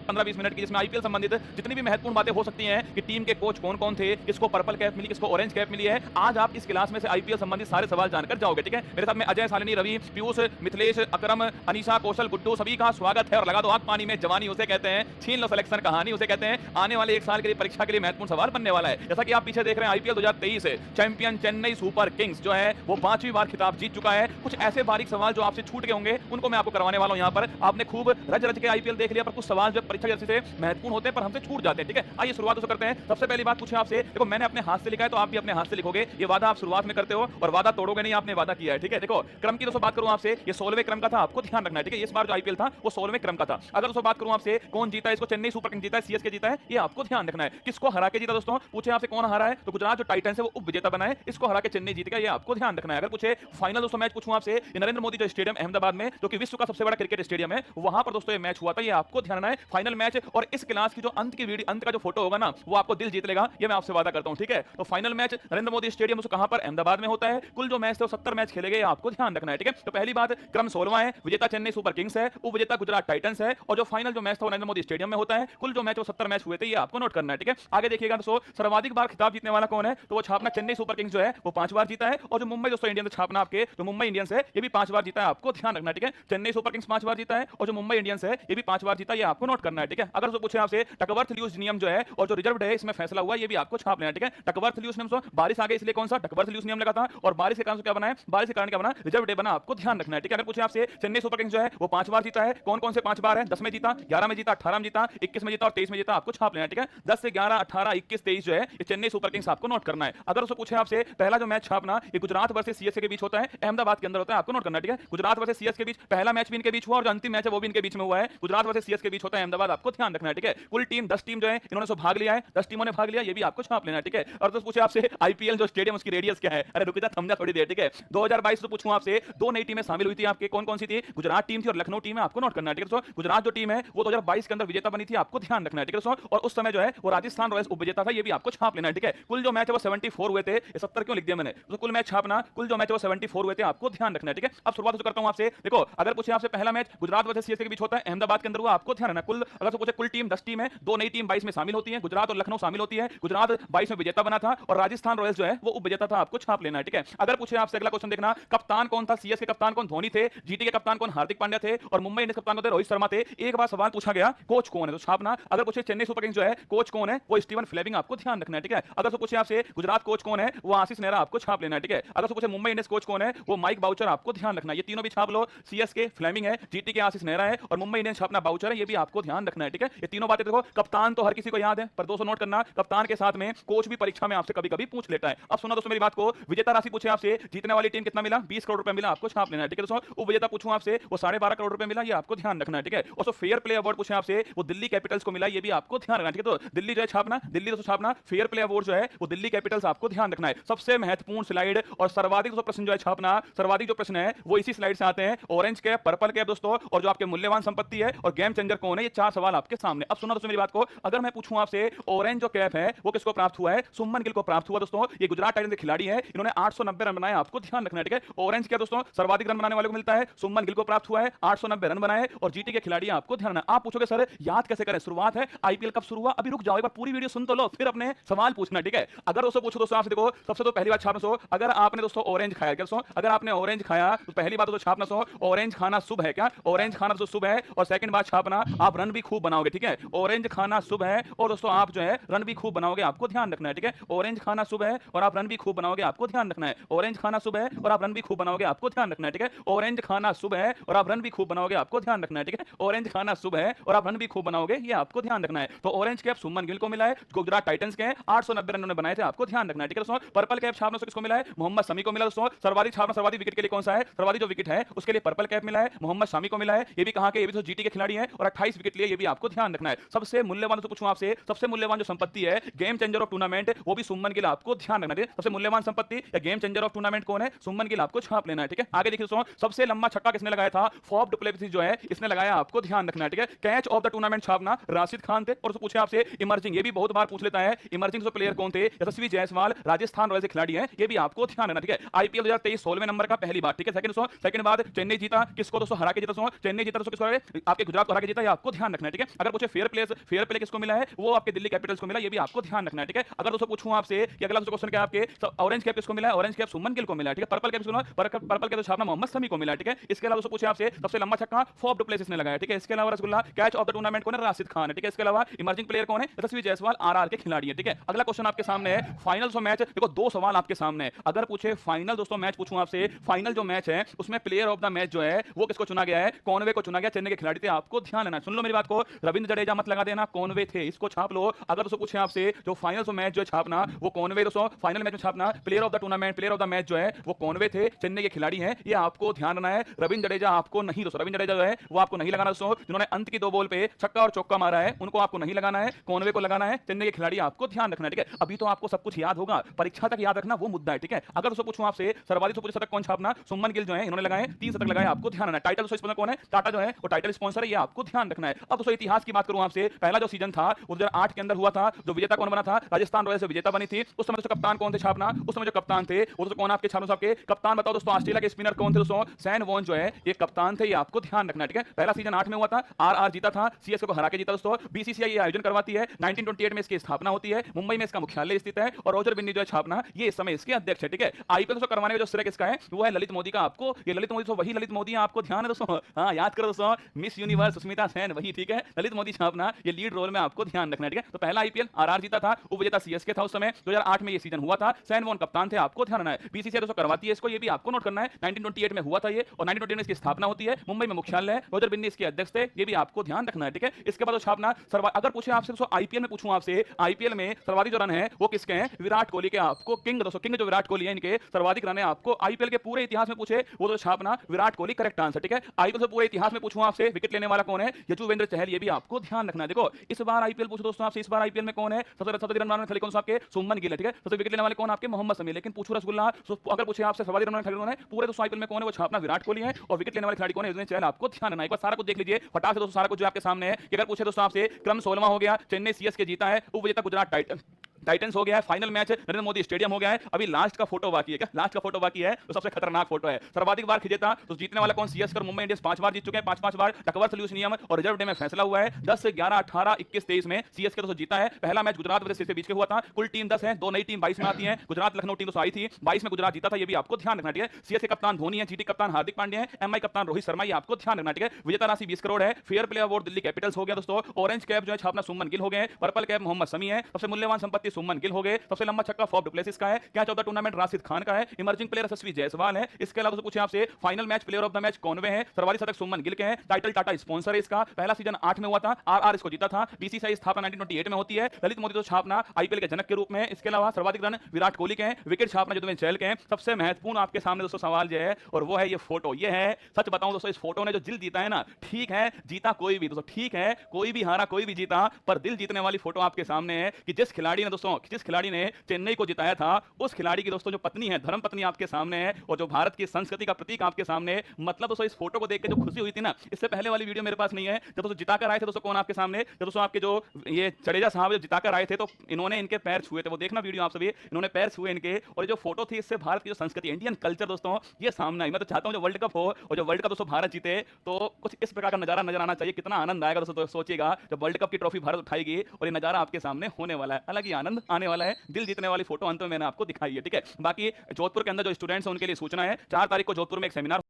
15-20 minute की, जिसमें IPL संबंधित जितनी भी महत्वपूर्ण बातें हो सकती हैं कि टीम के कोच कौन कौन थे, किसको पर्पल कैप मिली, किसको ऑरेंज कैप मिली है, आज आप इस क्लास में से आईपीएल संबंधित सारे सवाल जानकर जाओगे। ठीक है, मेरे साथ में अजय, शालिनी, रवि, पीयूष, मिथिलेश, अकरम, अनीशा, कौशल, गुड्डू, सभी का स्वागत है। और लगा दो आग पानी में, जवानी उसे कहते हैं, छीन लो सिलेक्शन कहानी उसे कहते हैं। आने वाले एक साल के लिए परीक्षा के लिए महत्वपूर्ण सवाल बनने वाला है। जैसा कि आप पीछे देख रहे हैं, IPL 2023 champion Chennai super Kings जो है वो 5वीं बार खिताब जीत चुका है। कुछ ऐसे बारीक सवाल जो आपसे छूट गए होंगे उनको मैं आपको करवाने वाला हूं। यहाँ पर आपने खूब रज रज के आईपीएल देख लिया, पर कुछ सवाल जो परीक्षा जैसे से महत्वपूर्ण होते हैं पर हमसे छूट जाते हैं। ठीक है, आइए शुरुआत उससे करते हैं। सबसे पहली बात पूछे आपसे, देखो मैंने अपने हाथ से लिखा है तो आप भी अपने हाथ से लिखोगे। ये वादा आप शुरुआत में करते हो और वादा तोड़ोगे नहीं, आपने वादा किया है। ठीक है, देखो क्रम की दोस्तों बात करूं आपसे, ये 16वें क्रम का था, आपको ध्यान रखना है। ठीक है, इस बार जो आईपीएल था वो 16वें क्रम का था। अगर दोस्तों बात करूं आपसे कौन जीता है, इसको चेन्नई सुपर किंग्स जीता है, सीएसके जीता है, ये आपको ध्यान रखना है। किसको हरा के जीता दोस्तों, पूछे आपसे कौन हरा है, तो गुजरात जो टाइटंस है वो उप विजेता बना है, इसको हरा के चेन्नई जीत गया, ये आपको ध्यान रखना है। अगर पूछे फाइनल दोस्तों मैच पूछूं आपसे, नरेंद्र मोदी जो स्टेडियम अहमदाबाद में, जो कि विश्व का सबसे बड़ा क्रिकेट स्टेडियम है, वहां पर दोस्तों ये मैच हुआ था, ये आपको ध्यान रखना है। फाइनल मैच और इस क्लास की जो अंत की वीडियो, अंत का जो फोटो होगा ना, वो आपको दिल जीत लेगा, ये मैं आपसे वादा करता हूं। ठीक है, तो final match Narendra Modi stadium कहां पर, अहमदाबाद में होता है। कुल जो मैच थे 70 मैच खेले गए, आपको ध्यान रखना है। ठीक है, तो पहली बात क्रम 16वां है, विजेता चेन्नई सुपर किंग्स है, उप विजेता गुजरात टाइटंस है, और जो फाइनल जो मैच था वो नरेंद्र मोदी स्टेडियम में होता है। कुल जो मैच वो 70 मैच हुए थे, ये आपको नोट करना है। ठीक है, आगे देखिएगा दोस्तों, सर्वाधिक बार खिताब जीतने वाला कौन है, तो वो छापना चेन्नई सुपर किंग्स जो है वो 5 बार जीता है, और जो मुंबई दोस्तों इंडियंस छापना आपके जो मुंबई इंडियंस है ये भी 5 बार जीता है, आपको ध्यान रखना है। ठीक है, चेन्नई सुपर किंग्स 5 बार जीता है और जो मुंबई इंडियंस है ये भी 5 बार जीता है, ये आपको नोट करना है। ठीक है, अगर तो पूछे आपसे टकवर्थ ल्यूज नियम जो है और जो रिजर्व है इसमें फैसला हुआ, ये भी आपको छाप लेना है। ठीक है, टकवर्थ ल्यूज नियम, बारिश आ गई इसलिए कौन सा टकवर्थ ल्यूज नियम लगा था, और बारिश के कारण क्या बना है, बारिश के कारण क्या बना, रिजर्व डे बना, आपको ध्यान रखना है। ठीक है, अगर पूछे आपसे चेन्नई सुपर किंग्स जो है वो 5 बार जीता है, कौन कौन से 5 बार है, 10 में जीता, 11 में जीता, 18 में जीता, 21 में जीता और 23 में जीता, आपको छाप लेना है। ठीक है, 10 से 11, 18, 21, 23 जो है ये चेन्नई सुपर किंग्स आपको नोट करना है। अगर उसको पूछे आपसे पहला जो मैच छापना ये गुजरात वर्सेस सीएसके के बीच होता है, अहमदाबाद के अंदर होता है, आपको नोट करना है। ठीक है, गुजरात वर्सेस सीएसके के बीच पहला मैच भी इनके बीच हुआ और जो अंतिम मैच है वो भी इनके बीच में हुआ है, गुजरात वर्सेस सीएसके के बीच होता है अहमदाबाद, आपको ध्यान रखना है। ठीक है, कुल टीम 10 टीम जो है इन्होंने सो भाग लिया है, 10 टीमों ने भाग लिया, ये भी आपको छाप लेना है। ठीक है, और तो पूछे आपसे आईपीएल जो स्टेडियम उसकी रेडियस क्या है, अरे रुक जा समझा थोड़ी देर। ठीक है, 2022 तो पूछूं आपसे, 2 नई टीमें शामिल हुई थी आपके, कौन कौन सी थी, गुजरात टीम थी और लखनऊ टीम है, आपको नोट करना है। ठीक है दोस्तों, गुजरात जो टीम है वो 2022 के अंदर विजेता बनी थी, आपको ध्यान रखना है। ठीक है दोस्तों, और उस समय जो है वो राजस्थान रॉयल्स उप विजेता था, ये भी आपको छाप लेना है। ठीक है, कुल जो मैच है वो 74 हुए थे, ये 70 क्यों लिख दिया मैंने, तो कुल मैच छापना, कुल जो मैच है वो 74 हुए थे, आपको ध्यान रखना है। ठीक है, अब शुरुआत करता हूं आपसे, देखो अगर पूछे आपसे पहला मैच गुजरात वर्सेस सीएसके के बीच होता है, अहमदाबाद के अंदर हुआ, आपको ध्यान रखना। कुल अगर तो पूछे कुल टीम 10 टीम है, 2 नई टीम 22 में शामिल होती है, गुजरात और लखनऊ शामिल होती है, गुजरात 22 में विजेता बना था और राजस्थान रॉयल्स जो है वो उप विजेता था, आपको छाप लेना है। ठीक है, अगर पूछे आपसे अगला क्वेश्चन देखना, कप्तान कौन था, सीएसके कप्तान कौन धोनी थे, जीटी के कप्तान कौन हार्दिक पांड्या थे, और मुंबई इंडियंस कप्तान थे रोहित शर्मा थे। एक बार सवाल पूछा गया कोच कौन है, तो छापना। अगर पूछे चेन्नई सुपर किंग्स जो है कोच कौन है, वो स्टीवन फ्लेमिंग, आपको ध्यान रखना है। ठीक है, अगर तो पूछे आपसे गुजरात कोच कौन है, वो आशीष नेहरा, आपको छाप लेना है। ठीक है, अगर तो पूछे मुंबई इंडियंस कोच कौन है, वो माइक बाउचर, आपको ध्यान रखना है। ये तीनों भी छाप लो, सीएसके फ्लेमिंग है, जीटी के आशीष नेहरा है और मुंबई इंडियंस छापना बाउचर है, ये भी आपको ध्यान रखना है। ठीक है, ये तीनों बातें देखो, कप्तान तो हर किसी को याद है, पर दोस्तों नोट करना कप्तान के साथ में कोच भी परीक्षा में आपसे कभी कभी पूछ लेता है। अब सुनो दोस्तों मेरी बात को, विजेता राशि पूछे आपसे, जीतने वाली टीम कितना मिला, 20 करोड़ रुपए मिला, आपको छाप लेना है। ठीक है दोस्तों, उप विजेता पूछूं आपसे वो 12.5 करोड़ रुपए मिला, ये आपको ध्यान रखना है। ठीक है, और फेयर प्ले अवार्ड पूछे आपसे, वो दिल्ली कैपिटल्स को मिला, ये भी आपको ध्यान रखना है। ठीक है, तो दिल्ली जो है छापना, दिल्ली दोस्तों छापना, फेयर प्ले अवार्ड जो है वो दिल्ली कैपिटल्स, आपको ध्यान रखना है। सबसे महत्वपूर्ण स्लाइड और सर्वाधिक दोस्तों प्रश्न जो है छापना, सर्वाधिक जो प्रश्न है वो इसी स्लाइड से आते हैं, ऑरेंज कैप, पर्पल कैप दोस्तों, और जो आपके मूल्यवान संपत्ति है और गेम चेंजर कौन है, ये 4 सवाल आपके सामने। अब सुनो दोस्तों मेरी बात को, अगर मैं पूछूं आपसे ऑरेंज जो कैप है वो किसको प्राप्त हुआ है, सुमन गिल को प्राप्त हुआ दोस्तों, ये गुजरात टाइटंस के खिलाड़ी हैं, इन्होंने 890 रन बनाए, आपको ध्यान रखना है। ठीक है, ऑरेंज क्या दोस्तों सर्वाधिक रन बनाने वाले को मिलता है, सुमन गिल को प्राप्त हुआ है, 890 रन बनाए, और जीटी के खिलाड़ी आपको ध्यान रखना। आप पूछोगे सर याद कैसे करें, शुरुआत है, आईपीएल कब शुरू हुआ, अभी रुक जाओ, एक बार पूरी वीडियो सुन तो लो, फिर अपने सवाल पूछना। ठीक है, अगर दोस्तों पूछो दोस्तों आपसे, देखो सबसे तो पहली बात छापना सो, अगर आपने दोस्तों ऑरेंज खाया, क्या दोस्तों अगर आपने ऑरेंज खाया तो पहली बात दोस्तों छापना सो, ऑरेंज खाना शुभ है क्या, ऑरेंज खाना तो शुभ है, और सेकंड बात छापना आप रन भी खूब बनाओगे। ठीक है, ऑरेंज खाना शुभ है और दोस्तों आप जो है रन भी खूब बनाओगे, आपको ध्यान रखना है। ठीक है, ऑरेंज खाना शुभ है और आप रन भी खूब बनाओगे, आपको ध्यान रखना है। ऑरेंज खाना शुभ है और आप रन भी खूब बनाओगे, आपको ध्यान रखना है। ठीक है, ऑरेंज खाना शुभ है और आप रन भी खूब बनाओगे, आपको ध्यान रखना है। ठीक है, ऑरेंज खाना शुभ है और आप रन भी खूब बनाओगे, ये आपको ध्यान रखना है। तो ऑरेंज कैप सुमन गिल को मिला है, गुजरात टाइटंस के 890 रन उन्होंने बनाए थे, आपको ध्यान रखना है। ठीक है दोस्तों, पर्पल कैप छापना किसको मिला है, मोहम्मद शमी को मिला दोस्तों, सर्वाधिक छापना सर्वाधिक विकेट के लिए कौन सा है, सर्वाधिक जो विकेट है उसके लिए पर्पल कैप मिला है, मोहम्मद शमी को मिला है, ये भी कहां के, ये भी तो जीटी के खिलाड़ी हैं और 28 विकेट लिए, ये भी आपको ध्यान रखना है। सबसे मूल्यवान तो पूछूं आपसे, सबसे मूल्यवान जो संपत्ति है गेम चेंजर ऑफ टूर्नामेंट, वो भी सुमन गिल, आपको ध्यान रखना है। सबसे मूल्यवान संपत्ति या गेम चेंजर ऑफ टूर्नामेंट कौन है, सुमन गिल, आपको छाप लेना है। ठीक है, आगे देखिए दोस्तों, सबसे लंबा छक्का किसने लगाया था, फॉफ डु प्लेसिस जो है इसने लगाया, आपको ध्यान रखना है। ठीक है, कैच ऑफ द टूर्नामेंट छापना राशिद खान थे, और उसको पूछे आपसे इमर्जिंग, ये भी बहुत बार पूछ लेता है, इमर्जिंग जो प्लेयर कौन थे, यशस्वी जायसवाल, राजस्थान रॉयल्स के खिलाड़ी हैं, ये भी आपको ध्यान रखना। ठीक है, आईपीएल 2023 16वें नंबर का पहली बार। ठीक है, सेकंड बात चेन्नई जीता, किसको दोस्तों हरा के जीता, चेन्नई जीता दोस्तों किसको, आपके गुजरात को हरा के जीता, ये आपको ध्यान ध्यान रखना है, ठीक है। अगर पूछे फेयर प्ले किसको मिला है, वो आपके दिल्ली कैपिटल्स को मिला, ये भी आपको ध्यान रखना है, ठीक है। अगर दोस्तों पूछूं आपसे कि अगला क्वेश्चन क्या आपके ऑरेंज कैप किसको मिला है, ऑरेंज कैप सुमन गिल को मिला है, ठीक है। पर्पल कैप किसको मिला, पर्पल कैप तो छापना मोहम्मद शमी को मिला है, ठीक है। इसके अलावा दोस्तों पूछे आपसे सबसे लंबा छक्का फॉफ डु प्लेसिस ने लगाया, ठीक है। इसके अलावा rasgulla catch of the tournament कौन है, राशिद खान है, ठीक है। इसके अलावा इमर्जिंग प्लेयर कौन है, यशस्वी जायसवाल आरआर के खिलाड़ी है, ठीक है। अगला क्वेश्चन आपके सामने है फाइनल सो मैच, देखो दो सवाल आपके सामने है। अगर पूछे फाइनल दोस्तों मैच पूछूं आपसे, फाइनल जो मैच है उसमें प्लेयर ऑफ द मैच जो है वो किसको चुना गया है, कॉनवे को चुना गया, चेन्नई के खिलाड़ी थे। आपको ध्यान देना, सुन लो मेरी बात को, रविंद्र जडेजा मत लगा देना, कॉनवे थे, इसको छाप लो। अगर दोस्तों पूछे आपसे जो फाइनल सो मैच जो है छापना वो कॉनवे, दोस्तों फाइनल मैच में छापना player of the tournament, player of the match जो है वो कॉनवे थे, चेन्नई के खिलाड़ी हैं, ये आपको ध्यान रखना है। रविंद्र जडेजा आपको नहीं, दोस्तों रविंद्र जडेजा जो है वो आपको नहीं लगाना दोस्तों, जिन्होंने अंत की 2 बॉल पे छक्का और चौका मारा है उनको आपको नहीं लगाना है, कॉनवे को लगाना है, चेन्नई के खिलाड़ी आपको ध्यान रखना है, ठीक है। अभी तो आपको सब कुछ याद होगा, परीक्षा तक याद रखना वो मुद्दा है, ठीक है। अगर दोस्तों पूछूं आपसे सर्वाधिक सुपर शतक कौन छापना, सुमन गिल जो है इन्होंने लगाए 3 शतक लगाए, आपको ध्यान रखना है। टाइटल दोस्तों स्पॉन्सर कौन है, टाटा जो है वो टाइटल स्पॉन्सर है, ये आपको ध्यान रखना है। अब दोस्तों इतिहास की बात करूं आपसे, पहला जो सीजन था 2008 के अंदर हुआ था, जो विजेता कौन बना था, राजस्थान रॉयल्स से विजेता बनी थी। उस समय दोस्तों कप्तान कौन थे छापना, उस समय जो कप्तान थे वो दोस्तों कौन आपके छापना, आपके कप्तान बताओ दोस्तों, ऑस्ट्रेलिया के स्पिनर कौन थे दोस्तों, सैन वॉन जो है ये कप्तान थे, ये आपको ध्यान रखना है, ठीक है। पहला सीजन 8 में हुआ था, आरआर जीता था, सीएसके को हरा के जीता दोस्तों। बीसीसीआई ये आयोजन करवाती है, 1928 में इसकी स्थापना होती है, मुंबई में इसका मुख्यालय स्थित है, और रोजर बिन्नी जो है छापना ये इस समय इसके अध्यक्ष है, ठीक है। आईपीएल दोस्तों करवाने का जो श्रेय किसका है, वो है ललित मोदी का। आपको ये ललित मोदी, वही ललित मोदी आपको ध्यान है दोस्तों, हाँ याद करो दोस्तों, मिस यूनिवर्स सुष्मिता सेन वही, ठीक है। ललित मोदी छापना ये लीड रोल में आपको ध्यान रखना है, ठीक है। तो पहला आईपीएल आरआर जीता था, उपविजेता सीएसके था उस समय, 2008 में ये सीजन हुआ था, सैन वॉन कप्तान थे, आपको ध्यान रखना है। बीसीसीआई दोस्तों करवाती है इसको, ये भी आपको नोट करना है। 1928 में हुआ था ये, और 1928 में इसकी स्थापना होती है, मुंबई में मुख्यालय है, रोजर बिन्नी इसके अध्यक्ष थे, ये भी आपको ध्यान रखना है, ठीक है। इसके बाद छापना अगर पूछे आपसे दोस्तों आईपीएल में पूछूं आपसे, आईपीएल में सर्वाधिक जो रन है वो किसके हैं, विराट कोहली के। आपको किंग दोस्तों, किंग जो विराट कोहली है इनके सर्वाधिक रन है, आपको आईपीएल के पूरे इतिहास में पूछे वो तो छापना विराट कोहली करेक्ट आंसर, ठीक है। आईपीएल से पूरे इतिहास में पूछूं आपसे विकेट लेने वाला कौन है, यजुवेंद्र चहल, ये भी आपको ध्यान रखना है। देखो इस बार आईपीएल पूछो दोस्तों आपसे, इस बार आईपीएल में कौन है सबसे रन बनाने कौन सा आपके, सुमन गिल है, ठीक है। सबसे विकेट लेने वाले कौन आपके, मोहम्मद शमी। लेकिन पूछो रसगुल्ला, अगर पूछे आपसे सर्वाधिक रन बनाने पूरे दोस्तों आईपीएल में कौन है, वो छापना विराट कोहली है, और विकेट लेने वाले खिलाड़ी कौन है, यजुवेंद्र चहल। आपको ध्यान रखना है, एक बार सारा कुछ देख लीजिए फटाक से दोस्तों, सारा कुछ जो आपके सामने है। अगर पूछे दोस्तों आपसे क्रम 16वां हो गया, चेन्नई सीएसके जीता है, उपविजेता गुजरात टाइटंस हो गया है, final match Narendra Modi stadium हो गया है। अभी लास्ट का फोटो बाकी है, क्या लास्ट का फोटो बाकी है, तो सबसे खतरनाक फोटो है। सर्वाधिक बार खिंचेता तो जीतने वाला कौन, सीएसके और मुंबई इंडियंस 5 बार जीत चुके हैं, 5 बार। डकवर्थ लुईस नियम और रिजर्व डे में फैसला हुआ है, 10 से 11, 18, 21, 23 में सीएसके दोस्तों जीता है। पहला मैच गुजरात वर्सेस के बीच में हुआ था, कुल टीम 10 है, 2 नई टीम 22 में आती है। गुजरात लखनऊ टीम दोस्तों आई थी, 22 में गुजरात जीता था, ये भी आपको ध्यान रखना, ठीक है। सीएसके कप्तान धोनी है, जीटी कप्तान हार्दिक पांड्या है, एमआई कप्तान रोहित शर्मा, ये आपको ध्यान रखना, ठीक है। विजेता राशि 20 करोड़ है। Fair play award Delhi Capitals हो गया दोस्तों। ऑरेंज कैप जो है छापना सुमन गिल हो गए, पर्पल कैप मोहम्मद शमी है, सबसे मूल्यवान संपत्ति सुमन गिल हो गए, सबसे लंबा छक्का फॉफ डु प्लेसिस का है, catch of the tournament Rashid Khan का है, इमर्जिंग प्लेयर यशस्वी जायसवाल है। इसके अलावा पूछे आपसे final match player of the match Conway है, सर्वाधिक शतक सुमन गिल के हैं, टाइटल टाटा स्पॉन्सर है इसका, पहला सीजन 8 में हुआ था, आरआर इसको जीता था। बीसीसीआई स्थापना 1928 में होती है, ललित मोदी तो छापना आईपीएल के जनक के रूप में। इसके अलावा सर्वाधिक रन विराट कोहली के हैं, विकेट छापना यजुवेंद्र चहल के हैं। सबसे महत्वपूर्ण आपके सामने दोस्तों सवाल जो है, और वो है ये फोटो, ये है सच बताऊं दोस्तों, इस फोटो ने जो दिल जीता है ना, ठीक है जीता कोई भी दोस्तों, ठीक है कोई भी हारा कोई भी जीता, पर दिल जीतने वाली फोटो आपके सामने है कि जिस खिलाड़ी ने दोस्तों, जिस खिलाड़ी ने चेन्नई को जिताया था, उस खिलाड़ी की दोस्तों जो पत्नी है, धर्म पत्नी आपके सामने है, और जो भारत की संस्कृति का प्रतीक आपके सामने है। मतलब दोस्तों इस फोटो को देख के जो खुशी हुई थी ना, इससे पहले वाली वीडियो मेरे पास नहीं है, जब दोस्तों जिताकर आए थे दोस्तों, कौन आपके सामने, जब दोस्तों आपके जो ये जडेजा साहब जब जिताकर आए थे तो इन्होंने इनके पैर छुए थे, वो देखना वीडियो आप सभी, इन्होंने पैर छुए इनके, और जो फोटो थी इससे भारत की जो संस्कृति, इंडियन कल्चर दोस्तों ये सामने आई। मैं तो चाहता हूं जो वर्ल्ड कप हो, और जो वर्ल्ड कप दोस्तों भारत जीते, तो कुछ इस प्रकार का नजारा नजर आना चाहिए। कितना आनंद आएगा दोस्तों, तो सोचिएगा जब वर्ल्ड कप की ट्रॉफी भारत उठाएगी और ये नजारा आपके सामने होने वाला है, हालांकि आनंद आने वाला है। दिल जीतने वाली फोटो अंत में मैंने आपको दिखाई है, ठीक है। बाकी जोधपुर के अंदर जो स्टूडेंट्स हैं उनके लिए सूचना है, 4 तारीख को जोधपुर में एक सेमिनार